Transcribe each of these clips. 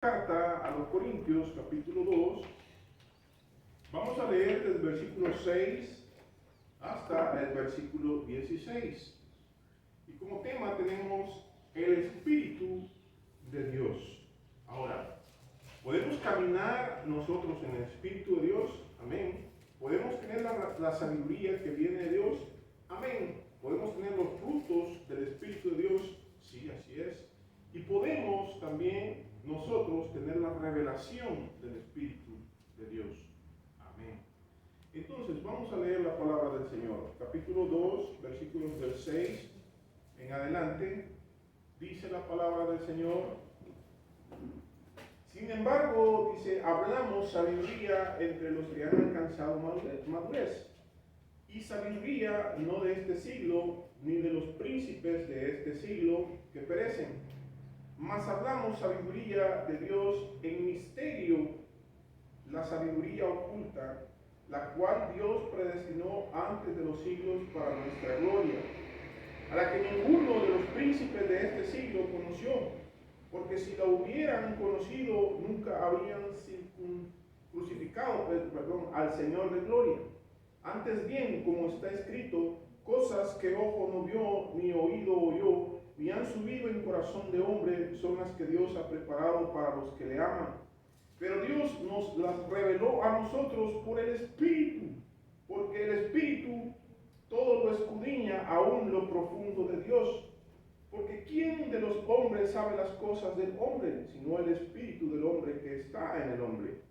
Carta a los Corintios, capítulo 2. Vamos a leer desde el versículo 6 hasta el versículo 16. Y como tema tenemos el Espíritu de Dios. Ahora, ¿podemos caminar nosotros en el Espíritu de Dios? Amén. ¿Podemos tener la sabiduría que viene de Dios? Amén. ¿Podemos tener los frutos del Espíritu de Dios? Sí, así es. Y podemos también nosotros tener la revelación del Espíritu de Dios. Amén. Entonces, vamos a leer la palabra del Señor. Capítulo 2, versículos del 6 en adelante. Dice la palabra del Señor. Sin embargo, dice, hablamos sabiduría entre los que han alcanzado madurez. Y sabiduría no de este siglo, ni de los príncipes de este siglo que perecen. Mas hablamos sabiduría de Dios en misterio, la sabiduría oculta, la cual Dios predestinó antes de los siglos para nuestra gloria, a la que ninguno de los príncipes de este siglo conoció, porque si la hubieran conocido, nunca habrían crucificado al Señor de gloria. Antes bien, como está escrito, cosas que ojo no vio, ni oído oyó, ni han subido en corazón de hombre, son las que Dios ha preparado para los que le aman. Pero Dios nos las reveló a nosotros por el Espíritu, porque el Espíritu todo lo escudriña, aún lo profundo de Dios. Porque ¿quién de los hombres sabe las cosas del hombre, sino el Espíritu del hombre que está en el hombre?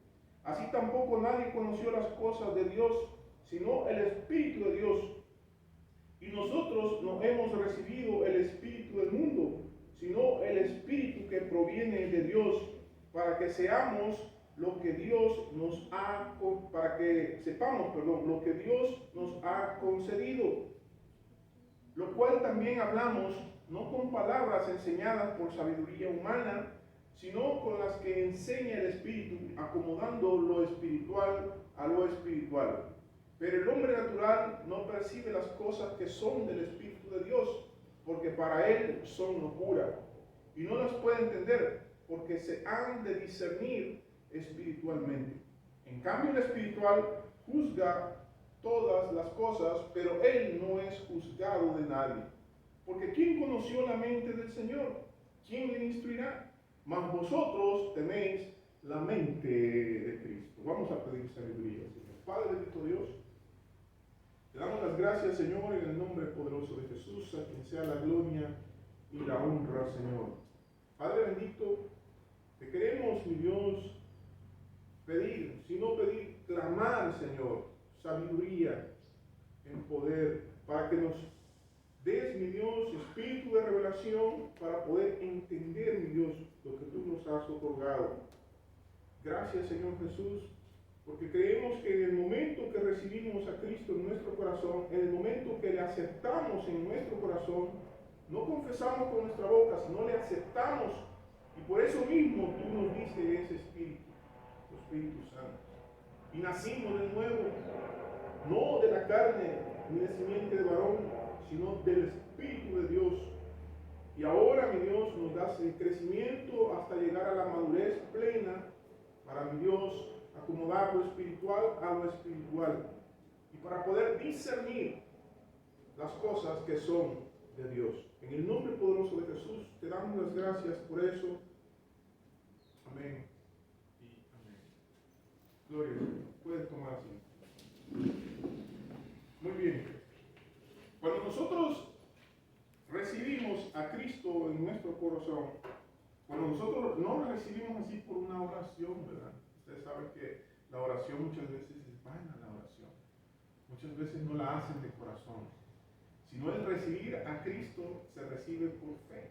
Así tampoco nadie conoció las cosas de Dios, sino el Espíritu de Dios. Y nosotros no hemos recibido el espíritu del mundo, sino el espíritu que proviene de Dios, para que seamos lo que Dios nos ha, para que sepamos, lo que Dios nos ha concedido. Lo cual también hablamos, no con palabras enseñadas por sabiduría humana, sino con las que enseña el Espíritu, acomodando lo espiritual a lo espiritual. Pero el hombre natural no percibe las cosas que son del Espíritu de Dios, porque para él son locura, y no las puede entender, porque se han de discernir espiritualmente. En cambio, el espiritual juzga todas las cosas, pero él no es juzgado de nadie. Porque ¿quién conoció la mente del Señor? ¿Quién le instruirá? Mas vosotros tenéis la mente de Cristo. Vamos a pedir sabiduría, Señor. Padre bendito Dios, te damos las gracias, Señor, en el nombre poderoso de Jesús, a quien sea la gloria y la honra, Señor. Padre bendito, te queremos, mi Dios, pedir, sino pedir, clamar, Señor, sabiduría en poder, para que nos des, mi Dios, espíritu de revelación, para poder entender, mi Dios, lo que tú nos has otorgado. Gracias, Señor Jesús, porque creemos que en el momento que recibimos a Cristo en nuestro corazón, en el momento que le aceptamos en nuestro corazón, no confesamos con nuestra boca, sino le aceptamos, y por eso mismo tú nos diste ese Espíritu, tu Espíritu Santo. Y nacimos de nuevo, no de la carne ni de simiente de varón, sino del Espíritu de Dios. Y ahora, mi Dios, nos das el crecimiento hasta llegar a la madurez plena, para, mi Dios, acomodar lo espiritual a lo espiritual, y para poder discernir las cosas que son de Dios. En el nombre poderoso de Jesús, te damos las gracias por eso. Amén y amén. Gloria a Dios. Puedes tomar asiento. Muy bien. Cuando nosotros recibimos a Cristo en nuestro corazón, cuando nosotros no lo recibimos así por una oración, ¿verdad? Ustedes saben que la oración muchas veces es vana, la oración. Muchas veces no la hacen de corazón. Sino el recibir a Cristo se recibe por fe.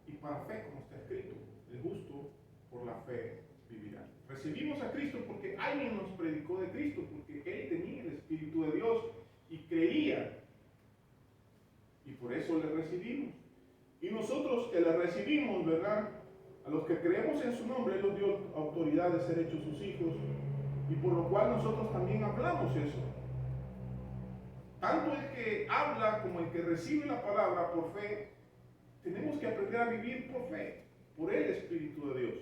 Y para fe, como está escrito, el justo por la fe vivirá. Recibimos a Cristo porque alguien nos predicó de Cristo, porque Él tenía el Espíritu de Dios y creía. Y por eso le recibimos. Y nosotros que le recibimos, ¿verdad? A los que creemos en su nombre, Él nos dio autoridad de ser hechos sus hijos, y por lo cual nosotros también hablamos eso. Tanto el que habla como el que recibe la palabra por fe, tenemos que aprender a vivir por fe, por el Espíritu de Dios.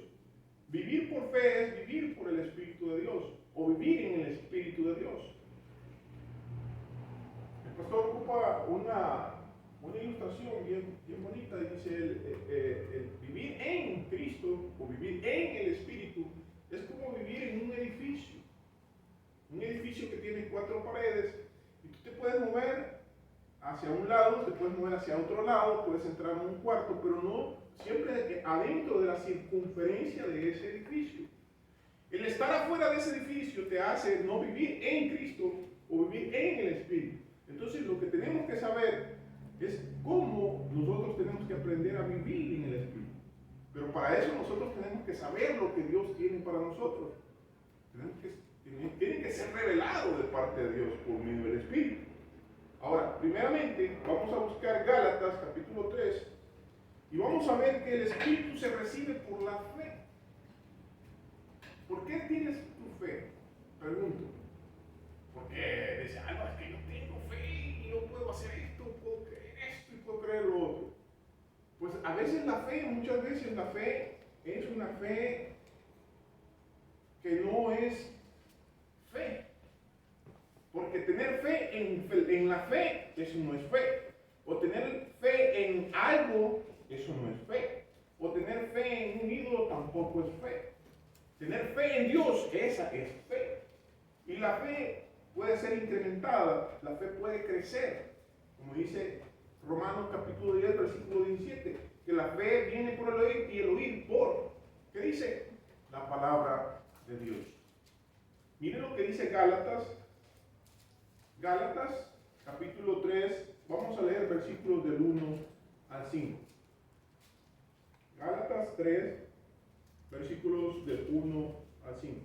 Vivir por fe es vivir por el Espíritu de Dios, o vivir en el Espíritu de Dios. El pastor ocupa una ilustración bien bonita y dice el vivir en Cristo o vivir en el Espíritu es como vivir en un edificio que tiene 4 paredes y tú te puedes mover hacia un lado, te puedes mover hacia otro lado, puedes entrar en un cuarto, pero no siempre adentro de la circunferencia de ese edificio. El estar afuera de ese edificio te hace no vivir en Cristo o vivir en el Espíritu. Entonces lo que tenemos que saber es cómo nosotros tenemos que aprender a vivir en el Espíritu. Pero para eso nosotros tenemos que saber lo que Dios tiene para nosotros. Tiene que ser revelado de parte de Dios por medio del Espíritu. Ahora, primeramente, vamos a buscar Gálatas capítulo 3 y vamos a ver que el Espíritu se recibe por la fe. ¿Por qué tienes tu fe? Pregunto. Porque dice, no, es que yo tengo fe y yo puedo hacer esto, puedo creer esto y puedo creer lo otro. Pues a veces muchas veces la fe es una fe que no es fe. Porque tener fe en la fe, eso no es fe. O tener fe en algo, eso no es fe. O tener fe en un ídolo tampoco es fe. Tener fe en Dios, esa es fe. Y la fe puede ser incrementada, la fe puede crecer. Como dice Romanos capítulo 10, versículo 17, que la fe viene por el oír y el oír por, ¿qué dice? La palabra de Dios. Miren lo que dice Gálatas capítulo 3, vamos a leer versículos del 1 al 5. Gálatas 3, versículos del 1 al 5.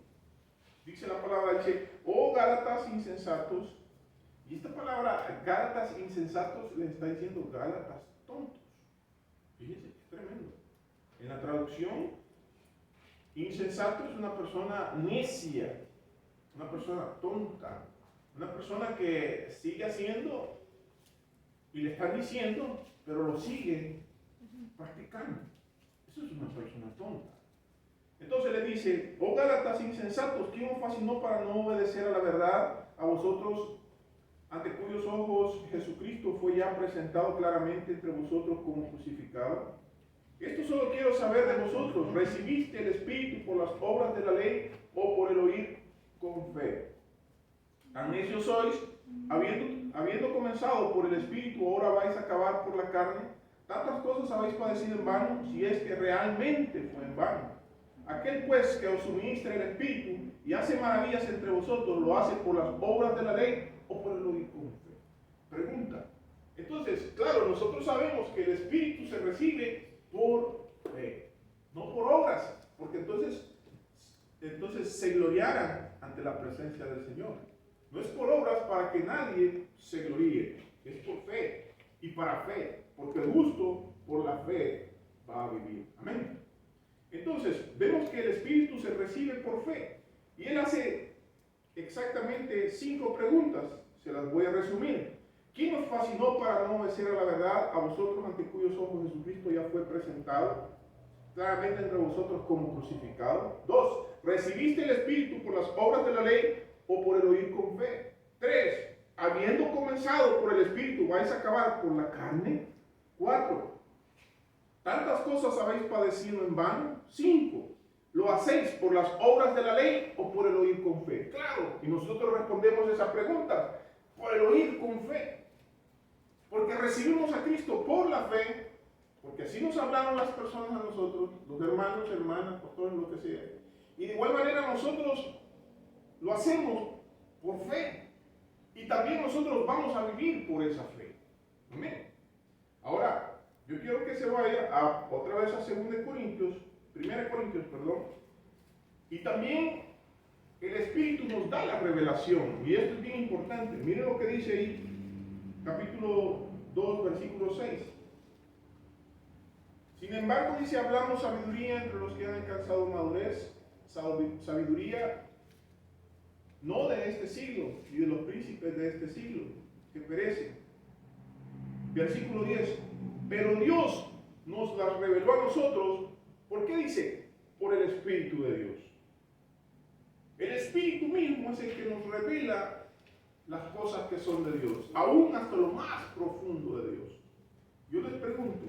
Dice la palabra, dice, oh Gálatas insensatos, y esta palabra, Gálatas insensatos, les está diciendo Gálatas tontos. Fíjense, es tremendo. En la traducción, insensato es una persona necia, una persona tonta, una persona que sigue haciendo y le están diciendo, pero lo sigue practicando. Eso es una persona tonta. Entonces le dice, oh Gálatas insensatos, ¿quién os fascinó para no obedecer a la verdad? A vosotros, ante cuyos ojos Jesucristo fue ya presentado claramente entre vosotros como crucificado. Esto solo quiero saber de vosotros, ¿recibiste el Espíritu por las obras de la ley o por el oír con fe? Tan necios sois, habiendo comenzado por el Espíritu, ahora vais a acabar por la carne. Tantas cosas habéis padecido en vano, si es que realmente fue en vano. Aquel pues que os suministra el Espíritu y hace maravillas entre vosotros, ¿lo hace por las obras de la ley o por el oír con fe? Pregunta. Entonces, claro, nosotros sabemos que el Espíritu se recibe por fe, no por obras, porque entonces se gloriaran ante la presencia del Señor. No es por obras para que nadie se gloríe, es por fe y para fe, porque el justo por la fe va a vivir. Amén. Entonces, vemos que el Espíritu se recibe por fe y él hace exactamente 5 preguntas, se las voy a resumir. ¿Quién os fascinó para no obedecer a la verdad? A vosotros ante cuyos ojos Jesucristo ya fue presentado claramente entre vosotros como crucificado. 2. ¿Recibiste el Espíritu por las obras de la ley o por el oír con fe? 3. Habiendo comenzado por el Espíritu, ¿vais a acabar por la carne? 4. ¿Tantas cosas habéis padecido en vano? 5. ¿Lo hacéis por las obras de la ley o por el oír con fe? Claro, y nosotros respondemos esa pregunta, por el oír con fe. Porque recibimos a Cristo por la fe, porque así nos hablaron las personas a nosotros, los hermanos, hermanas, pastores, lo que sea. Y de igual manera nosotros lo hacemos por fe. Y también nosotros vamos a vivir por esa fe. Amén. Ahora, yo quiero que se vaya otra vez a 1 Corintios, y también el Espíritu nos da la revelación, y esto es bien importante. Miren lo que dice ahí, capítulo 2, versículo 6. Sin embargo, dice, hablamos sabiduría entre los que han alcanzado madurez, sabiduría no de este siglo, ni de los príncipes de este siglo, que perecen. Versículo 10. Pero Dios nos las reveló a nosotros. ¿Por qué dice? Por el Espíritu de Dios. El Espíritu mismo es el que nos revela las cosas que son de Dios, aún hasta lo más profundo de Dios. Yo les pregunto,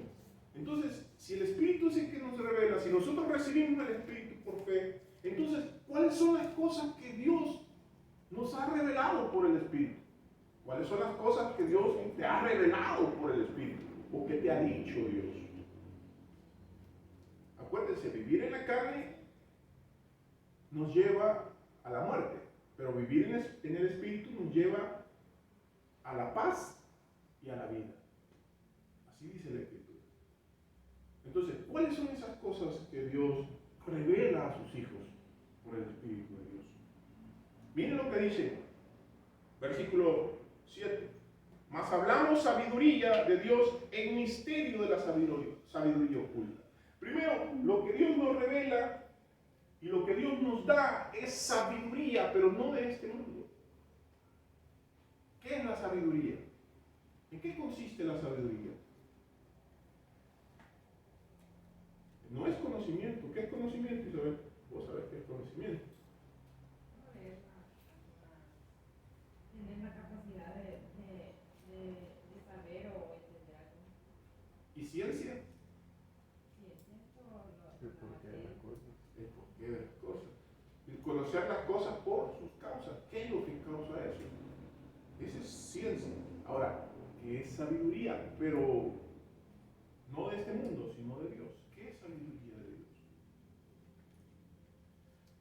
entonces, si el Espíritu es el que nos revela, si nosotros recibimos el Espíritu por fe, entonces, ¿cuáles son las cosas que Dios nos ha revelado por el Espíritu? ¿Cuáles son las cosas que Dios te ha revelado por el Espíritu? ¿O que te ha dicho Dios? Acuérdense, vivir en la carne nos lleva a la muerte, pero vivir en el Espíritu nos lleva a la paz y a la vida. Así dice la Escritura. Entonces, ¿cuáles son esas cosas que Dios revela a sus hijos por el Espíritu de Dios? Miren lo que dice, versículo 7. Mas hablamos sabiduría de Dios en misterio de la sabiduría oculta. Primero, lo que Dios nos revela y lo que Dios nos da es sabiduría, pero no de este mundo. ¿Qué es la sabiduría? ¿En qué consiste la sabiduría? No es conocimiento. ¿Qué es conocimiento, Isabel? Vos sabés qué es conocimiento. Tener la capacidad de saber o entender algo. ¿Y ciencia? Ciencia es todo El porqué de las cosas. El porqué de las cosas. El conocer las cosas por sus causas. ¿Qué es lo que causa eso? Esa es ciencia. Ahora, ¿qué es sabiduría? Pero no de este mundo, sino de Dios. ¿Qué es sabiduría de Dios?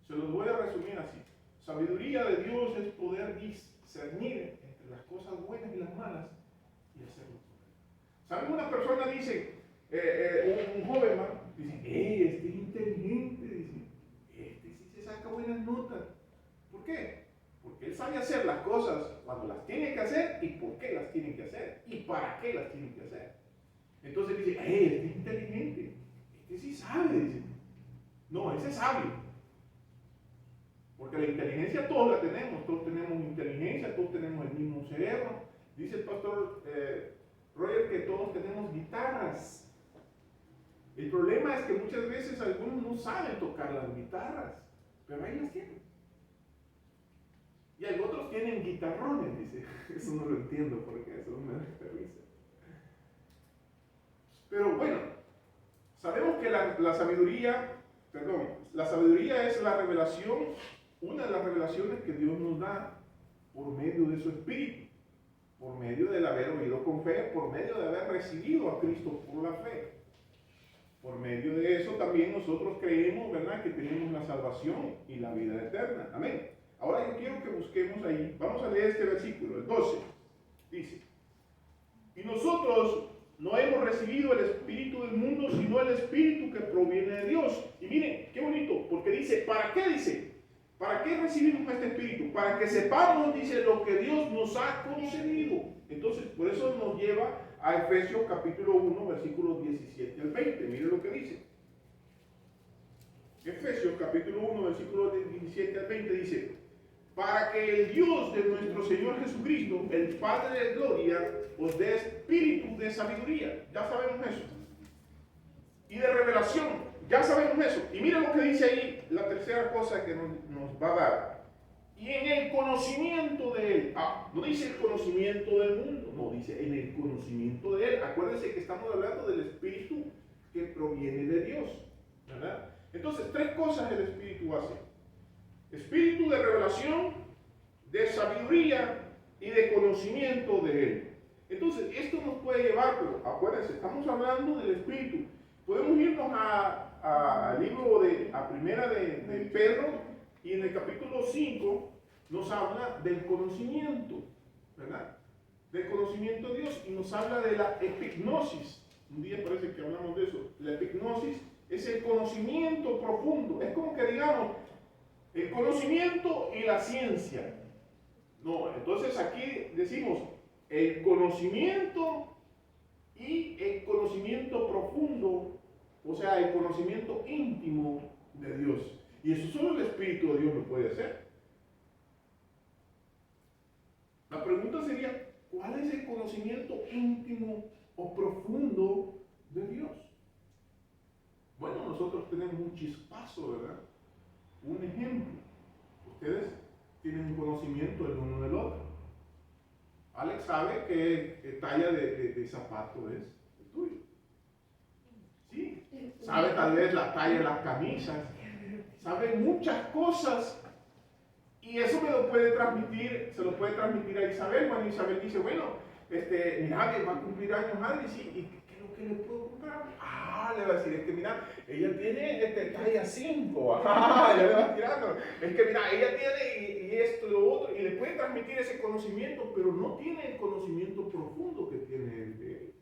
Se los voy a resumir así. Sabiduría de Dios es poder discernir entre las cosas buenas y las malas y hacerlo correcto. ¿Saben? Una persona dice, un joven, dice, este es inteligente, dice, este sí se saca buenas notas. ¿Por qué? Porque él sabe hacer las cosas cuando las tiene que hacer y por qué las tiene que hacer y para qué las tiene que hacer. Entonces dice, este es inteligente, este sí sabe, dice. No, ese es sabio. Porque la inteligencia todos la todos tenemos inteligencia, todos tenemos el mismo cerebro. Dice el pastor Roger que todos tenemos guitarras. El problema es que muchas veces algunos no saben tocar las guitarras, pero ahí las tienen. Y hay otros tienen guitarrones, dice. Eso no lo entiendo porque eso me da risa. Pero bueno, sabemos que la sabiduría es la revelación, una de las revelaciones que Dios nos da por medio de su Espíritu, por medio del haber oído con fe, por medio de haber recibido a Cristo por la fe. Por medio de eso también nosotros creemos, ¿verdad?, que tenemos la salvación y la vida eterna. Amén. Ahora yo quiero que busquemos ahí, vamos a leer este versículo, el 12. Dice, y nosotros no hemos recibido el espíritu del mundo, sino el espíritu que proviene de Dios. Y miren, qué bonito, porque dice, ¿para qué dice? ¿Para qué recibimos este espíritu? Para que sepamos, dice, lo que Dios nos ha concedido. Entonces, por eso nos lleva a Efesios capítulo 1, versículos 17 al 20. Miren lo que dice. Efesios capítulo 1, versículos 17 al 20 dice, para que el Dios de nuestro Señor Jesucristo, el Padre de gloria, os dé espíritu de sabiduría. Ya sabemos eso. Y de revelación. Ya sabemos eso. Y mira lo que dice ahí, la tercera cosa que nos va a dar. Y en el conocimiento de Él. No dice el conocimiento del mundo. No, dice en el conocimiento de Él. Acuérdense que estamos hablando del espíritu que proviene de Dios. ¿Verdad? Entonces, tres cosas el espíritu hace. Espíritu de revelación, de sabiduría y de conocimiento de Él. Entonces, esto nos puede llevar, pero acuérdense, estamos hablando del Espíritu. Podemos irnos al libro a primera de Pedro, y en el capítulo 5 nos habla del conocimiento, ¿verdad? Del conocimiento de Dios, y nos habla de la epignosis. Un día parece que hablamos de eso. La epignosis es el conocimiento profundo. Es como que digamos, el conocimiento y la ciencia. No, entonces aquí decimos el conocimiento y el conocimiento profundo, o sea, el conocimiento íntimo de Dios. Y eso solo el Espíritu de Dios lo puede hacer. La pregunta sería, ¿cuál es el conocimiento íntimo o profundo de Dios? Bueno, nosotros tenemos un chispazo, ¿verdad? Un ejemplo. Ustedes tienen un conocimiento el uno del otro. Alex sabe qué talla de zapato es el tuyo. Sí. Sabe tal vez la talla de las camisas. Sabe muchas cosas. Y eso me lo puede transmitir, se lo puede transmitir a Isabel. Bueno, Isabel dice, bueno, mira, que va a cumplir años Adri, sí, ¿y qué es lo que le puedo comprar? Le va a decir, es que mira, ella tiene talla 5, ya le va tirando. Es que mira, ella tiene y esto y lo otro, y le puede transmitir ese conocimiento, pero no tiene el conocimiento profundo que tiene él de él.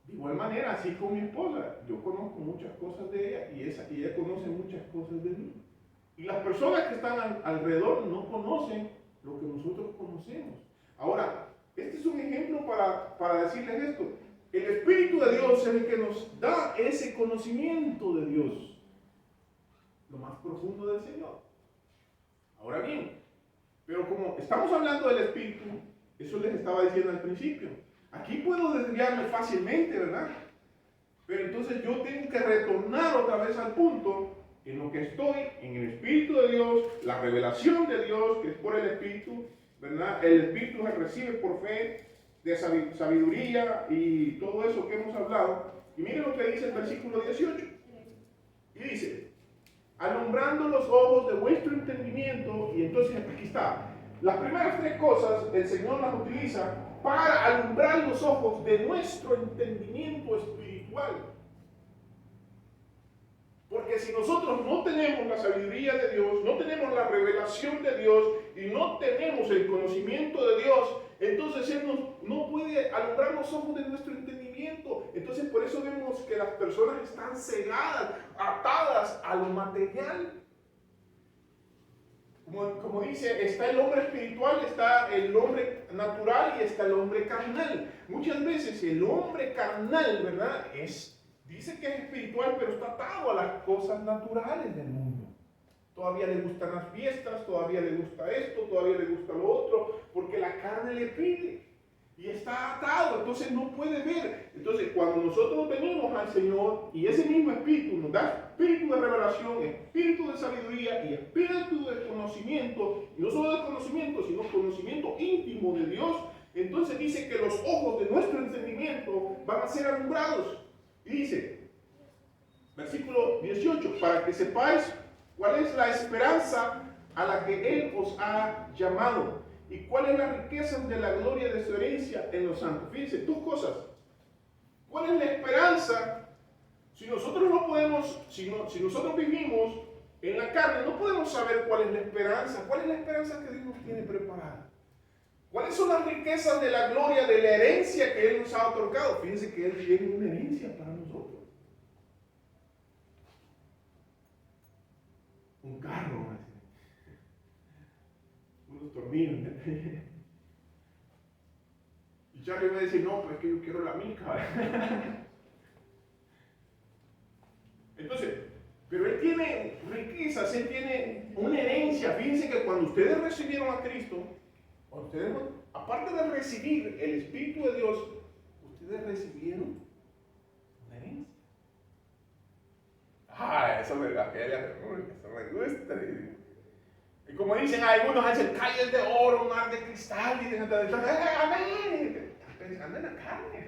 De igual manera, así con mi esposa, yo conozco muchas cosas de ella y ella conoce muchas cosas de mí. Y las personas que están alrededor no conocen lo que nosotros conocemos. Ahora, este es un ejemplo para decirles esto. El Espíritu de Dios es el que nos da ese conocimiento de Dios, lo más profundo del Señor. Ahora bien, pero como estamos hablando del Espíritu, eso les estaba diciendo al principio. Aquí puedo desviarme fácilmente, ¿verdad? Pero entonces yo tengo que retornar otra vez al punto en lo que estoy, en el Espíritu de Dios, la revelación de Dios, que es por el Espíritu, ¿verdad? El Espíritu se recibe por fe, de sabiduría y todo eso que hemos hablado. Y miren lo que dice el versículo 18. Y dice, alumbrando los ojos de vuestro entendimiento, y entonces aquí está. Las primeras tres cosas el Señor las utiliza para alumbrar los ojos de nuestro entendimiento espiritual. Porque si nosotros no tenemos la sabiduría de Dios, no tenemos la revelación de Dios y no tenemos el conocimiento de Dios, entonces Él no puede alumbrar los ojos de nuestro entendimiento. Entonces por eso vemos que las personas están cegadas, atadas a lo material. Como dice, está el hombre espiritual, está el hombre natural y está el hombre carnal. Muchas veces el hombre carnal, ¿verdad? Dice que es espiritual, pero está atado a las cosas naturales del mundo. Todavía le gustan las fiestas, todavía le gusta esto, todavía le gusta lo otro, porque la carne le pide. Y está atado, entonces no puede ver. Entonces cuando nosotros venimos al Señor y ese mismo Espíritu nos da espíritu de revelación, espíritu de sabiduría y espíritu de conocimiento, y no solo de conocimiento, sino conocimiento íntimo de Dios, entonces dice que los ojos de nuestro entendimiento van a ser alumbrados. Y dice, versículo 18, para que sepáis cuál es la esperanza a la que Él os ha llamado. ¿Y cuál es la riqueza de la gloria de su herencia en los santos? Fíjense, dos cosas. ¿Cuál es la esperanza? Si nosotros no podemos, si nosotros vivimos en la carne, no podemos saber cuál es la esperanza. ¿Cuál es la esperanza que Dios nos tiene preparada? ¿Cuáles son las riquezas de la gloria, de la herencia que Él nos ha otorgado? Fíjense que Él tiene una herencia para nosotros. Un carro, unos tornillos. Y Charlie va a decir, no, pues es que yo quiero la mica. Entonces, pero Él tiene riquezas, Él tiene una herencia. Fíjense que cuando ustedes recibieron a Cristo, ustedes, aparte de recibir el Espíritu de Dios, ustedes recibieron una herencia. Eso me gusta. Y como dicen algunos, hacen calles de oro, un mar de cristal, y dicen, pensando en la carne.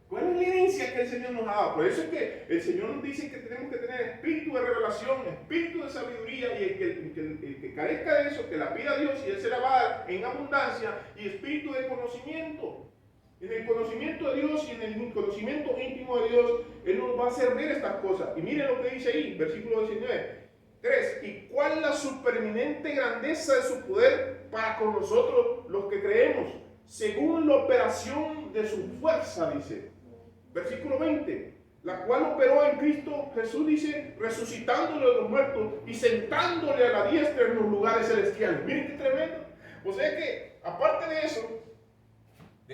¿Cuál es la herencia que el Señor nos ha dado? Por eso es que el Señor nos dice que tenemos que tener espíritu de revelación, espíritu de sabiduría, y el que carezca de eso, que la pida a Dios y Él se la va a dar en abundancia, y espíritu de conocimiento. En el conocimiento de Dios y en el conocimiento íntimo de Dios, Él nos va a hacer ver estas cosas. Y miren lo que dice ahí, versículo 19. 3. ¿Y cuál es la supereminente grandeza de su poder para con nosotros los que creemos? Según la operación de su fuerza, dice. Versículo 20. La cual operó en Cristo Jesús, dice, resucitándole de los muertos y sentándole a la diestra en los lugares celestiales. Miren qué tremendo. O sea que, aparte de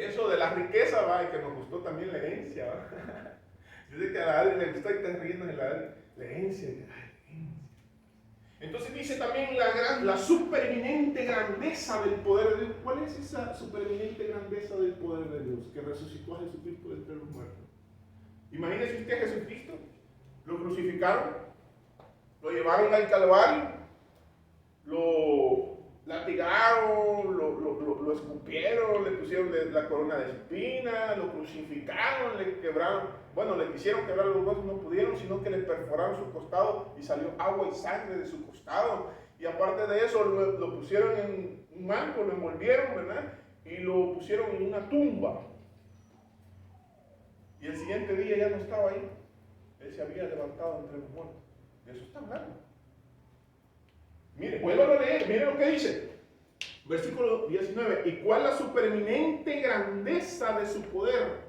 eso de la riqueza, va, y que nos gustó también la herencia, va. Yo sé que a la Adri le gusta y está riendo de la herencia. Entonces dice también la supereminente grandeza del poder de Dios. ¿Cuál es esa supereminente grandeza del poder de Dios? Que resucitó a Jesucristo de entre los muertos. Imagínese usted a Jesucristo, lo crucificaron, lo llevaron al Calvario, lo latigaron, lo escupieron, le pusieron la corona de espinas, lo crucificaron, le quebraron, bueno, le quisieron quebrar los huesos, no pudieron, sino que le perforaron su costado y salió agua y sangre de su costado. Y aparte de eso, lo pusieron en un manto, lo envolvieron, ¿verdad? Y lo pusieron en una tumba. Y el siguiente día ya no estaba ahí. Él se había levantado entre los muertos. De eso está hablando. Mire, vuelvo a leer, mire lo que dice. Versículo 19. ¿Y cuál la supereminente grandeza de su poder?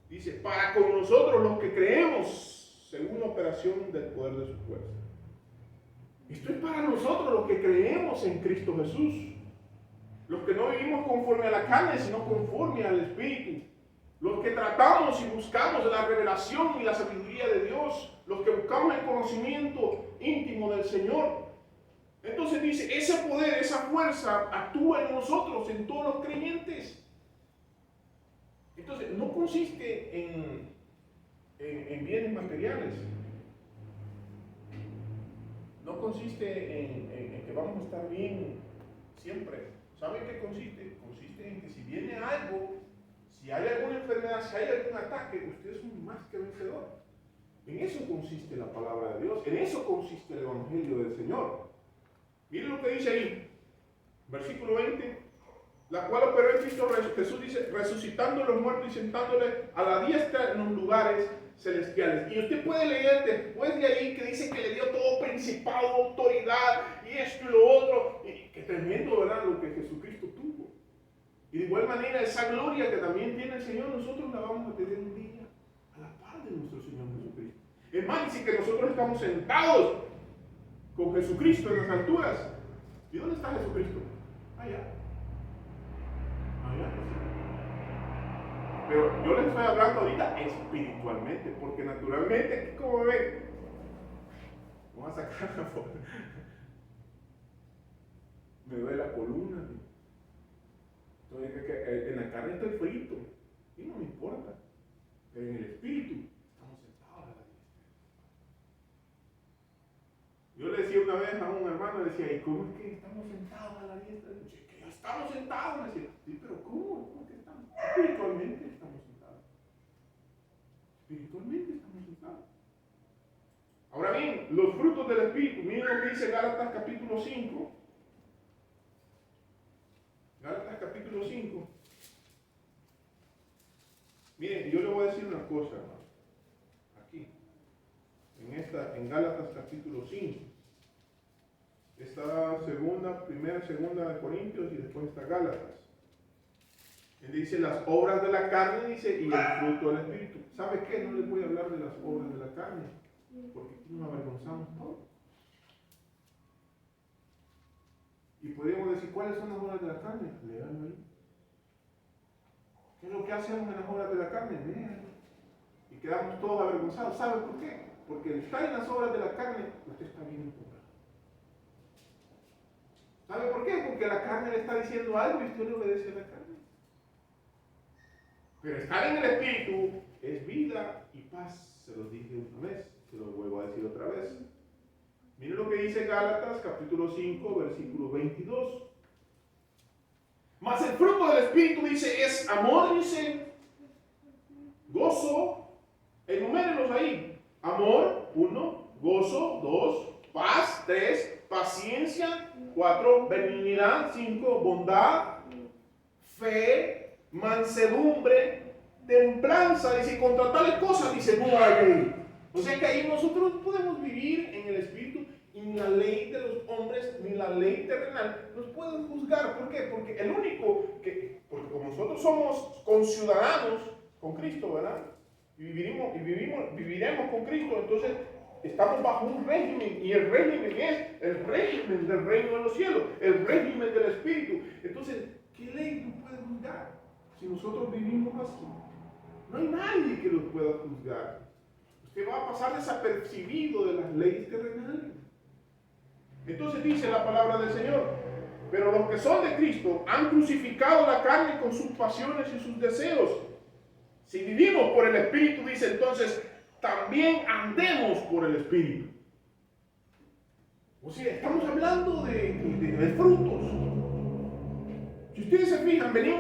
Dice, para con nosotros los que creemos, según la operación del poder de su fuerza. Esto es para nosotros los que creemos en Cristo Jesús. Los que no vivimos conforme a la carne, sino conforme al Espíritu. Los que tratamos y buscamos la revelación y la sabiduría de Dios. Los que buscamos el conocimiento íntimo del Señor. Entonces dice, ese poder, esa fuerza actúa en nosotros, en todos los creyentes. Entonces, no consiste en bienes materiales. No consiste en que vamos a estar bien siempre. ¿Saben qué consiste? Consiste en que si viene algo, si hay alguna enfermedad, si hay algún ataque, usted es un más que vencedor. En eso consiste la palabra de Dios, en eso consiste el Evangelio del Señor. Miren lo que dice ahí, versículo 20, la cual operó en Cristo Jesús, dice, resucitando a los muertos y sentándole a la diestra en los lugares celestiales. Y usted puede leer después de ahí que dice que le dio todo principado, autoridad y esto y lo otro. Y qué tremendo, ¿verdad? Lo que Jesucristo tuvo. Y de igual manera esa gloria que también tiene el Señor, nosotros la vamos a tener un día a la par de nuestro Señor Jesucristo. Es más, dice que nosotros estamos sentados con Jesucristo en las alturas. ¿Y dónde está Jesucristo? Allá. Allá. Pero yo les estoy hablando ahorita espiritualmente, porque naturalmente, aquí como ven, vamos a sacar la foto. Me duele la columna. Entonces, en la carne estoy frito y no me importa. Pero en el espíritu estamos sentados a la diestra. Yo le decía una vez a un hermano, le decía, ¿y cómo es que estamos sentados a la diestra? Dice, que ya estamos sentados. Me decía, sí, pero ¿cómo? ¿Cómo que estamos? Espiritualmente estamos sentados. Espiritualmente estamos sentados. Ahora bien, los frutos del Espíritu, miren lo que dice Gálatas capítulo 5. Gálatas capítulo 5. Miren, yo le voy a decir una cosa, hermano. Aquí, en Gálatas capítulo 5. Está primera, segunda de Corintios y después está Gálatas. Él dice las obras de la carne, dice, y el fruto del Espíritu. ¿Sabe qué? No les voy a hablar de las obras de la carne, porque aquí nos avergonzamos todos. Y podríamos decir, ¿cuáles son las obras de la carne? Léanlo ahí. ¿Qué es lo que hacemos en las obras de la carne? Léanlo. Y quedamos todos avergonzados. ¿Sabe por qué? Porque está en las obras de la carne, usted está bien equivocado. ¿Sabe por qué? Porque la carne le está diciendo algo y usted le obedece a la carne. Pero estar en el Espíritu es vida y paz. Se los dije una vez, se los vuelvo a decir otra vez. Miren lo que dice Gálatas capítulo 5, versículo 22. Mas el fruto del Espíritu, dice, es amor, dice, gozo, enumérenlos ahí. Amor, 1, gozo, 2, paz, 3, paciencia, 4, benignidad, 5, bondad, fe, mansedumbre, templanza, dice, contra tales cosas, dice, no hay ley. O sea que ahí nosotros podemos vivir en el Espíritu y ni la ley de los hombres, ni la ley terrenal nos pueden juzgar. ¿Por qué? Porque el único que, porque como nosotros somos conciudadanos con Cristo, ¿verdad? Y viviremos con Cristo, entonces estamos bajo un régimen, y el régimen es el régimen del reino de los cielos, el régimen del Espíritu. Entonces, ¿qué ley nos puede juzgar si nosotros vivimos así? No hay nadie que los pueda juzgar. Usted va a pasar desapercibido de las leyes terrenales. Entonces dice la palabra del Señor, pero los que son de Cristo han crucificado la carne con sus pasiones y sus deseos. Si vivimos por el Espíritu, dice entonces, también andemos por el Espíritu. O sea, estamos hablando de frutos. Si ustedes se fijan, venimos